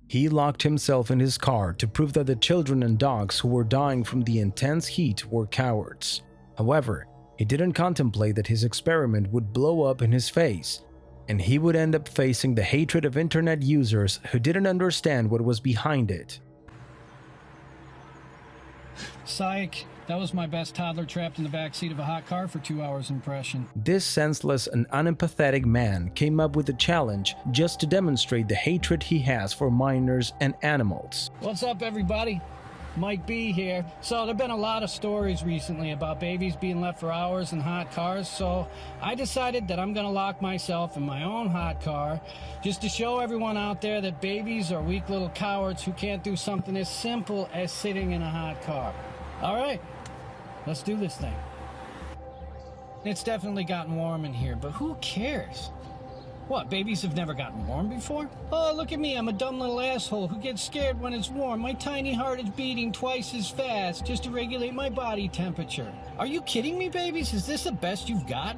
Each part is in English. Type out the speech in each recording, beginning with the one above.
He locked himself in his car to prove that the children and dogs who were dying from the intense heat were cowards. However, he didn't contemplate that his experiment would blow up in his face, and he would end up facing the hatred of internet users who didn't understand what was behind it. Psych. That was my best toddler trapped in the backseat of a hot car for 2 hours impression. This senseless and unempathetic man came up with a challenge just to demonstrate the hatred he has for minors and animals. What's up, everybody? Mike B here. So there've been a lot of stories recently about babies being left for hours in hot cars, so I decided that I'm gonna lock myself in my own hot car just to show everyone out there that babies are weak little cowards who can't do something as simple as sitting in a hot car. All right, let's do this thing. It's definitely gotten warm in here, but who cares? What, babies have never gotten warm before? Oh, look at me, I'm a dumb little asshole who gets scared when it's warm. My tiny heart is beating twice as fast just to regulate my body temperature. Are you kidding me, babies? Is this the best you've got?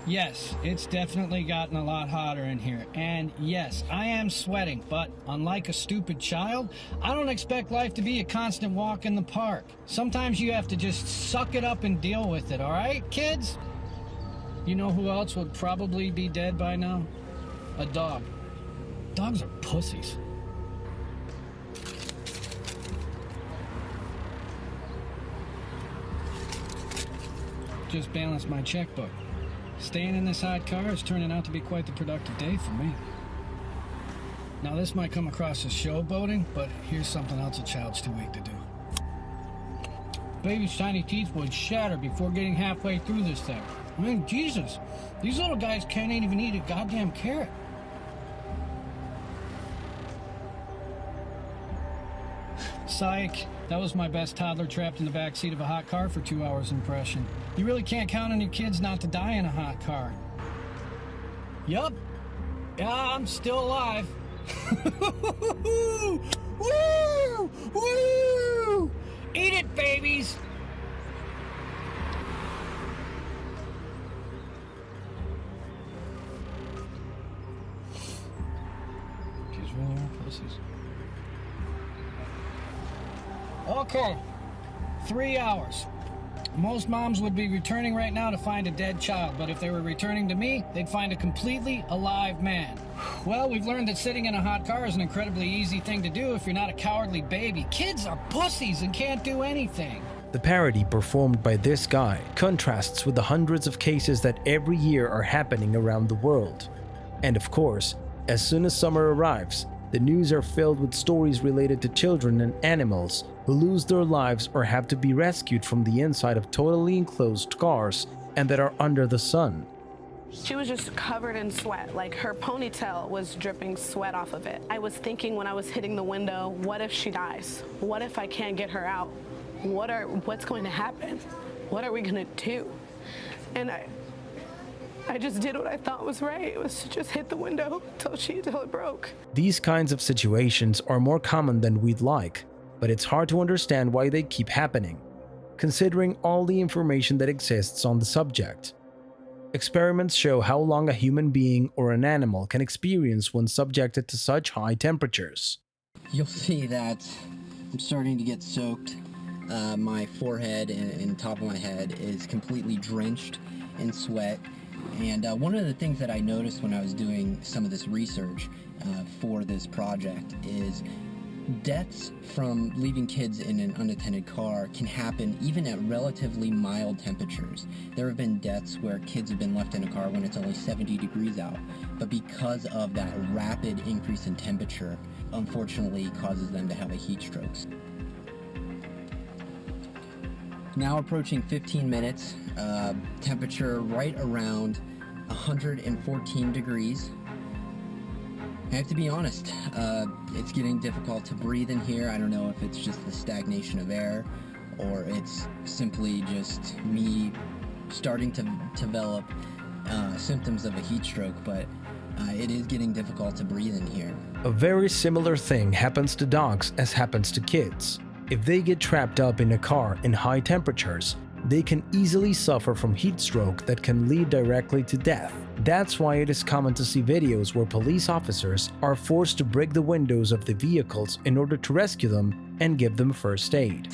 Yes, it's definitely gotten a lot hotter in here. And yes, I am sweating, but unlike a stupid child, I don't expect life to be a constant walk in the park. Sometimes you have to just suck it up and deal with it, all right, kids? You know who else would probably be dead by now? A dog. Dogs are pussies. Just balanced my checkbook. Staying in this hot car is turning out to be quite the productive day for me. Now this might come across as showboating, but here's something else a child's too weak to do. Baby's tiny teeth would shatter before getting halfway through this thing. I mean, Jesus, these little guys can't even eat a goddamn carrot. Psych. That was my best toddler trapped in the backseat of a hot car for 2 hours impression. You really can't count on your kids not to die in a hot car. Yup. Yeah, I'm still alive. Woo! Woo! Eat it, babies! Kids really are pussies. Okay, 3 hours. Most moms would be returning right now to find a dead child, but if they were returning to me, they'd find a completely alive man. Well, we've learned that sitting in a hot car is an incredibly easy thing to do if you're not a cowardly baby. Kids are pussies and can't do anything. The parody performed by this guy contrasts with the hundreds of cases that every year are happening around the world. And of course, as soon as summer arrives, the news are filled with stories related to children and animals who lose their lives or have to be rescued from the inside of totally enclosed cars and that are under the sun. She was just covered in sweat, like her ponytail was dripping sweat off of it. I was thinking when I was hitting the window, what if she dies? What if I can't get her out? What's going to happen? What are we gonna do? And I just did what I thought was right. It was to just hit the window till it broke. These kinds of situations are more common than we'd like, but it's hard to understand why they keep happening, considering all the information that exists on the subject. Experiments show how long a human being or an animal can experience when subjected to such high temperatures. You'll see that I'm starting to get soaked. My forehead and top of my head is completely drenched in sweat. And one of the things that I noticed when I was doing some of this research for this project is deaths from leaving kids in an unattended car can happen even at relatively mild temperatures. There have been deaths where kids have been left in a car when it's only 70 degrees out, but because of that rapid increase in temperature, unfortunately causes them to have a heat stroke. Now approaching 15 minutes, temperature right around 114 degrees. I have to be honest, it's getting difficult to breathe in here. I don't know if it's just the stagnation of air or it's simply just me starting to develop symptoms of a heat stroke, but it is getting difficult to breathe in here. A very similar thing happens to dogs as happens to kids. If they get trapped up in a car in high temperatures, they can easily suffer from heat stroke that can lead directly to death. That's why it is common to see videos where police officers are forced to break the windows of the vehicles in order to rescue them and give them first aid.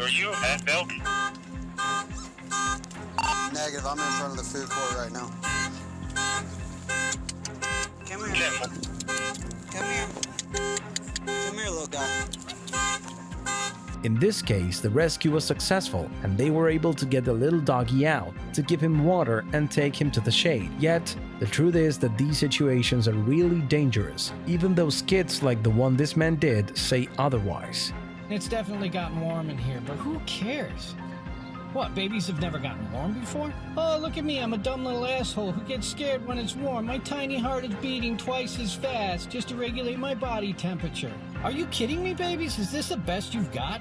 Are you at Belk? Negative, I'm in front of the food court right now. Come here. Careful. Come here. Come here, little guy. In this case, the rescue was successful and they were able to get the little doggy out to give him water and take him to the shade. Yet, the truth is that these situations are really dangerous, even though skits like the one this man did say otherwise. It's definitely gotten warm in here, but who cares? What, babies have never gotten warm before? Oh, look at me, I'm a dumb little asshole who gets scared when it's warm. My tiny heart is beating twice as fast just to regulate my body temperature. Are you kidding me, babies? Is this the best you've got?